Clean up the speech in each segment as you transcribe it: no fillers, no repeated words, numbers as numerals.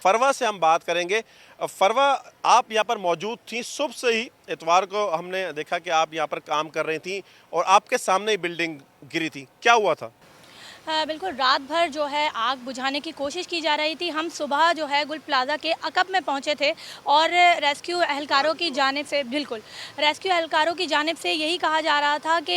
फरवा से हम बात करेंगे। फरवा, आप यहाँ पर मौजूद थी सुबह से ही। इतवार को हमने देखा कि आप यहाँ पर काम कर रही थी और आपके सामने ही बिल्डिंग गिरी थी, क्या हुआ था? बिल्कुल, रात भर जो है आग बुझाने की कोशिश की जा रही थी। हम सुबह जो है गुल प्लाज़ा के अकब में पहुंचे थे और रेस्क्यू एहलकारों की जानिब से रेस्क्यू एहलकारों की जानिब से यही कहा जा रहा था कि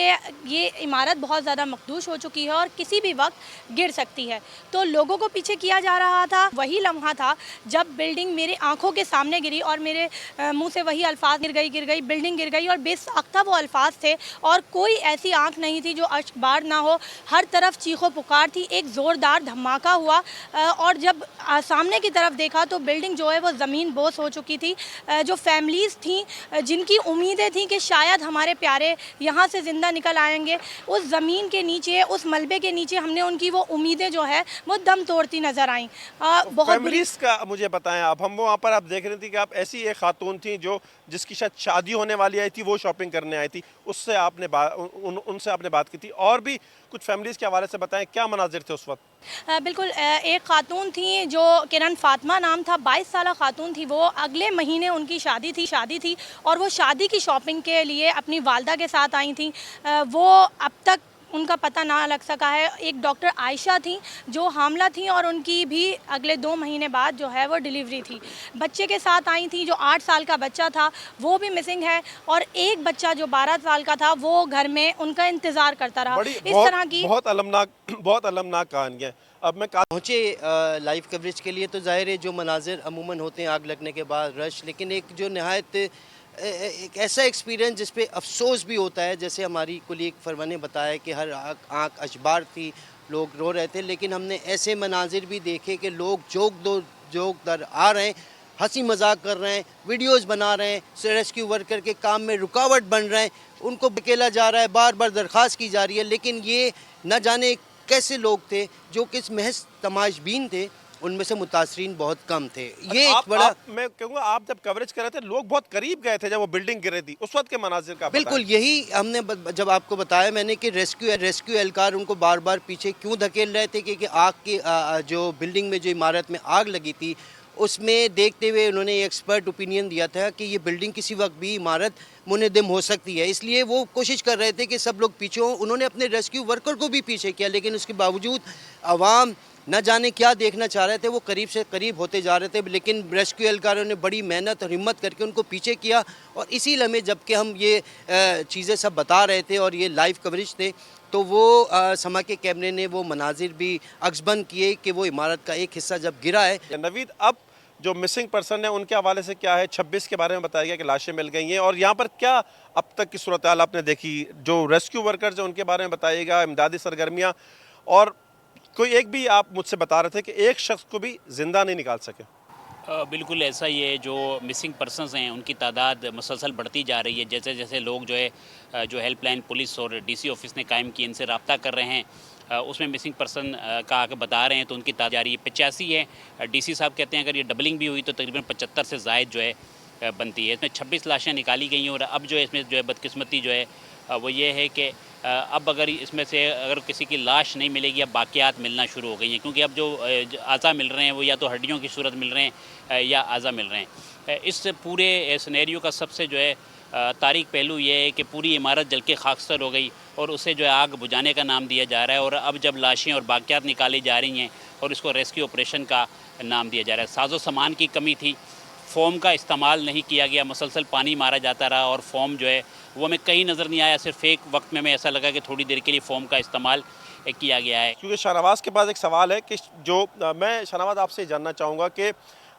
ये इमारत बहुत ज़्यादा मखदूश हो चुकी है और किसी भी वक्त गिर सकती है। तो लोगों को पीछे किया जा रहा था। वही लम्हा था जब बिल्डिंग मेरी आँखों के सामने गिरी और मेरे मुँह से वही अल्फाज गिर गई, बिल्डिंग गिर गई और बेसाख्ता वो अल्फाज थे और कोई ऐसी आँख नहीं थी जो अश्कबार ना हो। हर तरफ चीखों पुकार थी। एक ज़ोरदार धमाका हुआ और जब सामने की तरफ देखा तो बिल्डिंग जो है वो ज़मीन बोस हो चुकी थी। जो फैमिलीज़ थी जिनकी उम्मीदें थी कि शायद हमारे प्यारे यहाँ से ज़िंदा निकल आएंगे, उस ज़मीन के नीचे, उस मलबे के नीचे हमने उनकी वो उम्मीदें जो है वो दम तोड़ती नज़र आईं। बहुत फैमिलीज का मुझे बताएं आप। हम वहाँ पर आप देख रही थी कि आप ऐसी एक खातून थी जो जिसकी शायद शादी होने वाली आई थी, वो शॉपिंग करने आई थी, उससे आपने उनसे आपने बात की थी। और भी कुछ फैमिलीज के हवाले से बताएं, क्या मनाजिर थे उस वक्त? बिल्कुल, एक खातून थी जो किरण फातिमा नाम था, 22 साला खातून थी। वो अगले महीने उनकी शादी थी और वो शादी की शॉपिंग के लिए अपनी वालदा के साथ आई थी। वो अब तक उनका पता ना लग सका है। एक डॉक्टर आयशा थी जो हामला थी और उनकी भी अगले 2 महीने बाद जो है वो डिलीवरी थी। बच्चे के साथ आई थी जो 8 साल का बच्चा था, वो भी मिसिंग है और एक बच्चा जो 12 साल का था वो घर में उनका इंतज़ार करता रहा। इस तरह की बहुत अलमनाक कहानी है। अब मैं पहुँचे लाइव कवरेज के लिए, तो ज़ाहिर है जो मनाजिर अमूमन होते हैं आग लगने के बाद रश, लेकिन एक जो नहायत एक ऐसा एक्सपीरियंस जिस पे अफसोस भी होता है। जैसे हमारी कुलीग फरवा ने बताया कि हर आँख अशबार थी, लोग रो रहे थे, लेकिन हमने ऐसे मनाजिर भी देखे कि लोग जोक दर आ रहे हैं, हंसी मजाक कर रहे हैं, वीडियोस बना रहे हैं, रेस्क्यू वर्कर के काम में रुकावट बन रहे हैं, उनको बकेला जा रहा है, बार बार दरख्वास्त की जा रही है। लेकिन ये न जाने कैसे लोग थे जो कि महज तमाशबीन थे, उनमें से मुतासरीन बहुत कम थे। ये एक बड़ा मैं कहूँगा, आप जब कवरेज कर रहे थे, लोग बहुत करीब गए थे जब वो बिल्डिंग गिर रही थी, उस वक्त के मनाजिर का बिल्कुल यही हमने जब आपको बताया मैंने कि रेस्क्यू एहलकार उनको बार बार पीछे क्यों धकेल रहे थे कि आग की जो बिल्डिंग में जो इमारत में आग लगी थी उसमें देखते हुए उन्होंने एक्सपर्ट ओपिनियन दिया था कि ये बिल्डिंग किसी वक्त भी इमारत मुनहदम हो सकती है, इसलिए वो कोशिश कर रहे थे कि सब लोग पीछे हों। उन्होंने अपने रेस्क्यू वर्कर को भी पीछे किया, लेकिन उसके बावजूद आवाम न जाने क्या देखना चाह रहे थे, वो करीब से करीब होते जा रहे थे। लेकिन रेस्क्यू एहलकारों ने बड़ी मेहनत और हिम्मत करके उनको पीछे किया और इसी लम्हे जबकि हम ये चीज़ें सब बता रहे थे और ये लाइव कवरेज थे, तो वो समा के कैमरे ने वो मनाजिर भी अक्सबंद किए कि वो इमारत का एक हिस्सा जब गिरा है। नवीद, अब जो मिसिंग पर्सन है उनके हवाले से क्या है? 26 के बारे में बताया गया कि लाशें मिल गई हैं, और यहाँ पर क्या अब तक की सूरत हाल आपने देखी? जो रेस्क्यू वर्कर्स हैं उनके बारे में बताइएगा, इमदादी सरगर्मियाँ। और कोई एक भी आप मुझसे बता रहे थे कि एक शख्स को भी ज़िंदा नहीं निकाल सके। बिल्कुल ऐसा ही है। जो मिसिंग पर्सनस हैं उनकी तादाद मुसलसल बढ़ती जा रही है। जैसे जैसे लोग जो है जो हेल्पलाइन पुलिस और डीसी ऑफिस ने कायम की, इनसे रब्ता कर रहे हैं, उसमें मिसिंग पर्सन का आके बता रहे हैं तो उनकी तादाद जा रही है। 85 है। डीसी साहब कहते हैं अगर ये डबलिंग भी हुई तो तकरीबन 75 से ज़ायद जो है बनती है। इसमें 26 लाशें निकाली गई हैं और अब जो है इसमें जो है बदकिस्मती जो है वो ये है कि अब अगर इसमें से अगर किसी की लाश नहीं मिलेगी, अब बाकियात मिलना शुरू हो गई हैं, क्योंकि अब जो अज़ा मिल रहे हैं वो या तो हड्डियों की सूरत मिल रहे हैं या अज़ा मिल रहे हैं। इस पूरे सिनेरियो का सबसे जो है तारीख पहलू ये है कि पूरी इमारत जल के खाकसर हो गई और उसे जो है आग बुझाने का नाम दिया जा रहा है। और अब जब लाशें और बाकियात निकाली जा रही हैं और इसको रेस्क्यू ऑपरेशन का नाम दिया जा रहा है। साजो सामान की कमी थी, फ़ोम का इस्तेमाल नहीं किया गया, मुसलसल पानी मारा जाता रहा और फ़ोम जो है वो हमें कहीं नज़र नहीं आया। सिर्फ एक वक्त में हमें ऐसा लगा कि थोड़ी देर के लिए फ़ोम का इस्तेमाल किया गया है। क्योंकि शाहनवाज़ के पास एक सवाल है कि जो मैं शाहनवाज़ आपसे जानना चाहूँगा कि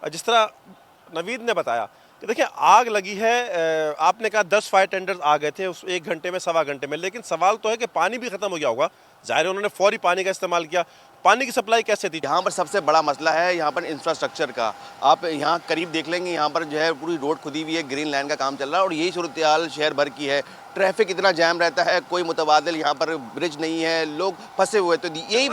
जिस तरह नवीद ने बताया कि देखिए आग लगी है, आपने कहा 10 फायर टेंडर्स आ गए थे उस 1 घंटे में, सवा घंटे में, लेकिन सवाल तो है कि पानी भी ख़त्म हो गया होगा। ज़ाहिर है उन्होंने फौरी पानी का इस्तेमाल किया। पानी की सप्लाई कैसे थी? यहाँ पर सबसे बड़ा मसला है यहाँ पर इंफ्रास्ट्रक्चर का। आप यहाँ करीब देख लेंगे, यहाँ पर जो है पूरी रोड खुदी हुई है, ग्रीन लाइन का काम चल रहा है और यही सूरत हाल शहर भर की है। ट्रैफिक इतना जैम रहता है, कोई मुतबादिल यहाँ पर ब्रिज नहीं है, लोग फंसे हुए। तो यही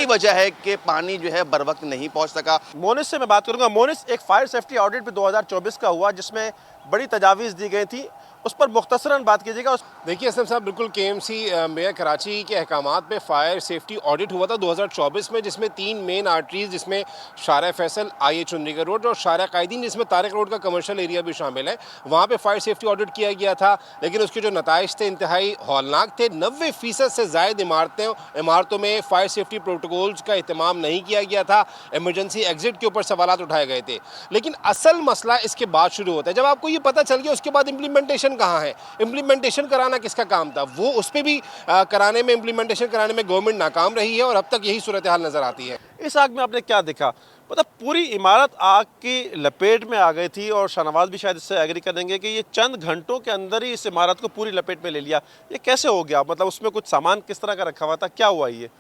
वजह है कि पानी जो है बर वक्त नहीं पहुँच सका। मोनिस से मैं बात करूँगा। मोनिस, एक फायर सेफ्टी ऑडिट भी 2024 का हुआ जिसमें बड़ी तजावीज़ दी गई थी, उस पर मुख्तसरन बात कीजिएगा। देखिए असलम साहब, बिल्कुल केएमसी मेयर कराची के अहकामात पे फायर सेफ्टी ऑडिट हुआ था 2024 में, जिसमें 3 मेन आर्टरीज, जिसमें शारा फैसल, आई चुन्नीगढ़ रोड और शारा कायदीन, जिसमें तारिक रोड का कमर्शियल एरिया भी शामिल है, वहाँ पे फायर सेफ्टी ऑडिट किया गया था। लेकिन उसके जो नताइज थे इंतहाई हौलनाक थे। 90% से ज़ायद इमारतों में फायर सेफ्टी प्रोटोकॉल्स का एहतमाम नहीं किया गया था। इमरजेंसी एग्जिट के ऊपर सवालात उठाए गए थे। लेकिन असल मसला इसके बाद शुरू होता है, जब आपको ये पता चल गया उसके बाद इम्प्लीमेंटेशन कहाँ है। इम्प्लीमेंटेशन कराना किसका काम था, वो उस पर भी कराने में, इम्प्लीमेंटेशन कराने में गवर्नमेंट नाकाम रही है और अब तक यही सूरत हाल नज़र आती है। इस आग में आपने क्या देखा? मतलब पूरी इमारत आग की लपेट में आ गई थी और शाहनवाज भी शायद इससे एग्री करेंगे कि ये चंद घंटों के अंदर ही इस इमारत को पूरी लपेट में ले लिया। ये कैसे हो गया? मतलब उसमें कुछ सामान किस तरह का रखा हुआ था, क्या हुआ ये?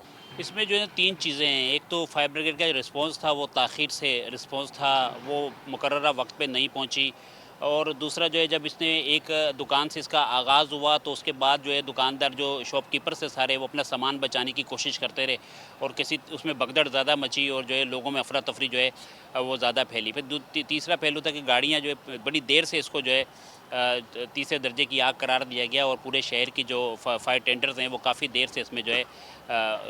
इसमें जो है 3 चीज़ें हैं। एक तो फायर ब्रिगेड का जो रिस्पॉन्स था वो ताख़ीर से रिस्पॉन्स था, वो मुकर्ररा वक्त पे नहीं पहुंची। और दूसरा जो है, जब इसने एक दुकान से इसका आगाज़ हुआ तो उसके बाद जो है दुकानदार जो शॉपकीपर से सारे वो अपना सामान बचाने की कोशिश करते रहे और किसी उसमें भगदड़ ज़्यादा मची और जो है लोगों में अफरा तफरी जो है वो ज़्यादा फैली। फिर तीसरा पहलू था कि गाड़ियाँ जो है बड़ी देर से इसको जो है तीसरे दर्जे की आग करार दिया गया और पूरे शहर की जो फायर टेंडर्स हैं वो काफ़ी देर से इसमें जो है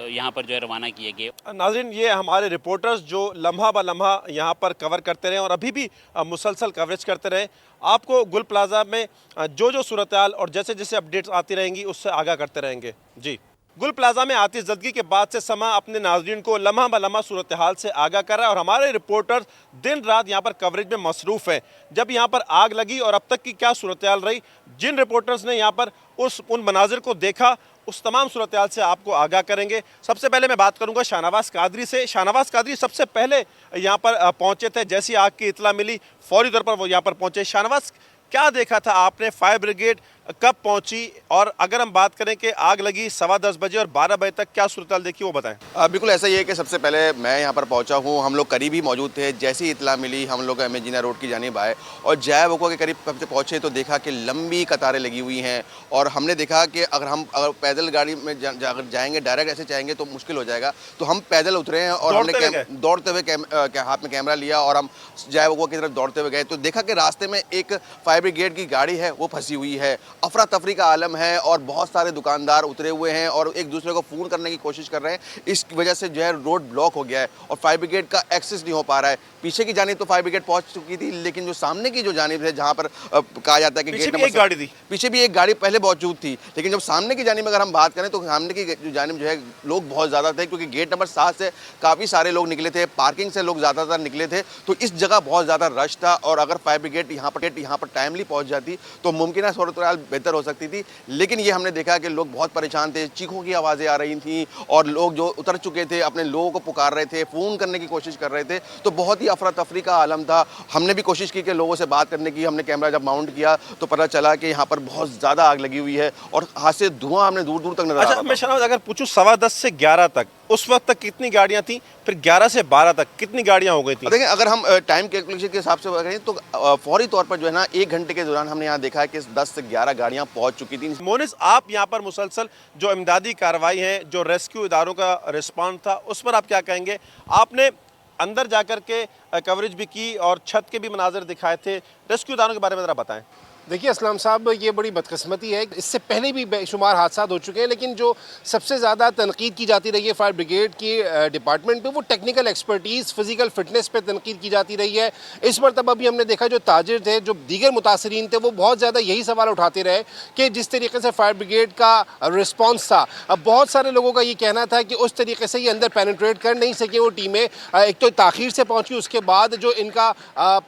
यहाँ पर जो है रवाना किए गए। नाज़रीन, ये हमारे रिपोर्टर्स जो लम्हा ब लम्हा यहाँ पर कवर करते रहे और अभी भी मुसलसल कवरेज करते रहे, आपको गुल प्लाजा में जो सूरत हाल और जैसे जैसे अपडेट्स आती रहेंगी उससे आगाह करते रहेंगे। जी, गुल प्लाजा में आतिशज़दगी के बाद से समा अपने नाज़रीन को लम्हा ब लम्हा सूरत हाल से आगाह कर रहा है और हमारे रिपोर्टर्स दिन रात यहाँ पर कवरेज में मसरूफ़ हैं। जब यहाँ पर आग लगी और अब तक की क्या सूरत हाल रही, जिन रिपोर्टर्स ने यहाँ पर उन मनाजिर को देखा, उस तमाम सूरत हाल से आपको आगाह करेंगे। सबसे पहले मैं बात करूंगा शाहनवाज कादरी से। शाहनवाज कादरी सबसे पहले यहाँ पर पहुँचे थे, जैसी आग की इतला मिली फौरी तौर पर वो यहाँ पर पहुँचे। शाहनवाज, क्या देखा था आपने? फायर ब्रिगेड कब पहुंची? और अगर हम बात करें कि आग लगी 10:15 बजे और 12 बजे तक, क्या सूरत हाल देखी वो बताएं। बिल्कुल ऐसा ही है कि सबसे पहले मैं यहाँ पर पहुँचा हूँ, हम लोग करीब ही मौजूद थे। जैसी ही इतला मिली हम लोग एमेजिना रोड की जानिब आए और जय वोको के करीब कब पहुँचे तो देखा कि लंबी कतारें लगी हुई हैं और हमने देखा कि अगर पैदल गाड़ी में अगर जाएंगे, डायरेक्ट ऐसे जाएंगे तो मुश्किल हो जाएगा। तो हम पैदल उतरे हैं और हमने दौड़ते हुए हाथ में कैमरा लिया और हम जय वोको की तरफ दौड़ते हुए गए तो देखा कि रास्ते में एक फायर ब्रिगेड की गाड़ी है वो फंसी हुई है। अफरा तफरी का आलम है और बहुत सारे दुकानदार उतरे हुए हैं और एक दूसरे को फ़ोन करने की कोशिश कर रहे हैं। इस वजह से जो है रोड ब्लॉक हो गया है और फायर ब्रिगेड का एक्सेस नहीं हो पा रहा है। पीछे की जानिब तो फायर ब्रिगेड पहुंच चुकी थी, लेकिन जो सामने की जो जानिब है जहां पर कहा जाता है कि गेट नंबर गाड़ी थी, पीछे भी एक गाड़ी पहले मौजूद थी, लेकिन जब सामने की जानिब अगर हम बात करें तो सामने की जो जानिब जो है लोग बहुत ज़्यादा थे, क्योंकि गेट नंबर 7 से काफ़ी सारे लोग निकले थे, पार्किंग से लोग ज़्यादातर निकले थे, तो इस जगह बहुत ज़्यादा रश था। और अगर फायर ब्रिगेड यहाँ पर टाइमली पहुँच जाती तो मुमकिन सूरत हाल बेहतर हो सकती थी। लेकिन ये हमने देखा कि लोग बहुत परेशान थे, चीखों की आवाज़ें आ रही थी और लोग जो उतर चुके थे अपने लोगों को पुकार रहे थे, फ़ोन करने की कोशिश कर रहे थे, तो बहुत ही अफरा तफरी का आलम था। हमने भी कोशिश की कि लोगों से बात करने की, हमने कैमरा जब माउंट किया तो पता चला कि यहाँ पर बहुत ज़्यादा आग लगी हुई है और हाथ से धुआं हमने दूर दूर तक नजर आ रहा था। मैं शाहनवाज अगर पूछूं 10:15 से 11 तक, उस वक्त तक कितनी गाड़ियां थी? फिर 11 से 12 तक कितनी गाड़ियां हो गई थी? देखिए, अगर हम टाइम कैलकुलेशन के हिसाब से करें तो फौरी तौर पर जो है ना 1 घंटे के दौरान हमने यहाँ देखा है कि 10 से 11 गाड़ियाँ पहुँच चुकी थी। मोनिस, आप यहाँ पर मुसलसल जो इमदादी कार्रवाई है, जो रेस्क्यू इदारों का रिस्पॉन्स था, उस पर आप क्या कहेंगे? आपने अंदर जाकर के कवरेज भी की और छत के भी मनाजिर दिखाए थे, रेस्क्यू इदारों के बारे में ज़रा बताएं। देखिए असलम साहब, ये बड़ी बदकिस्मती है, इससे पहले भी बेशुमार हादसा हो चुके हैं, लेकिन जो सबसे ज़्यादा तनकीद की जाती रही है फायर ब्रिगेड की डिपार्टमेंट पे, वो टेक्निकल एक्सपर्टीज़, फिजिकल फिटनेस पे तनकीद की जाती रही है। इस मरतबा भी हमने देखा जो ताजिर थे, जो दीगर मुतासरीन थे, वो बहुत ज़्यादा यही सवाल उठाते रहे कि जिस तरीके से फायर ब्रिगेड का रिस्पॉन्स था, अब बहुत सारे लोगों का ये कहना था कि उस तरीके से ये अंदर पेनिट्रेट कर नहीं सके वो टीमें। एक तो ताख़ीर से पहुँची, उसके बाद जो इनका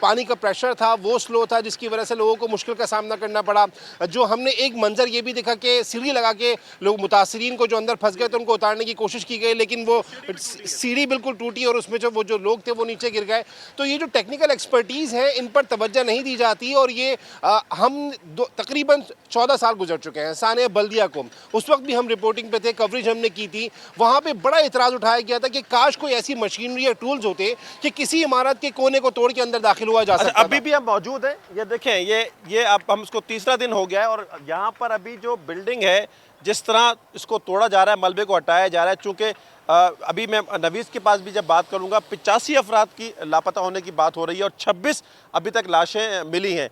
पानी का प्रेशर था वो स्लो था, जिसकी वजह से लोगों को मुश्किल का सामना करना पड़ा। जो हमने एक मंजर ये भी देखा कि सीढ़ी लगा के लोग मुतासरीन को जो अंदर फंस गए तो उनको उतारने की कोशिश की गई, लेकिन वो सीढ़ी बिल्कुल टूटी और उसमें जो लोग थे वो नीचे गिर गए। तो ये जो टेक्निकल एक्सपर्टीज़ है, इन पर तवज्जो नहीं दी जाती और ये हम तकरीबन 14 साल गुजर चुके हैं सानिया बल्दिया को, उस वक्त भी हम रिपोर्टिंग पे थे, कवरेज हमने की थी। वहाँ पर बड़ा इतराज़ उठाया गया था कि काश कोई ऐसी मशीनरी या टूल्स होते कि किसी इमारत के कोने को तोड़ के अंदर दाखिल हुआ जा सकता। अभी भी हम मौजूद हैं, ये देखें, ये अब हम इसको तीसरा दिन हो गया है और यहाँ पर अभी जो बिल्डिंग है, जिस तरह इसको तोड़ा जा रहा है, मलबे को हटाया जा रहा है, चूँकि अभी मैं नवीस के पास भी जब बात करूँगा 85 अफराद की लापता होने की बात हो रही है और 26 अभी तक लाशें मिली हैं।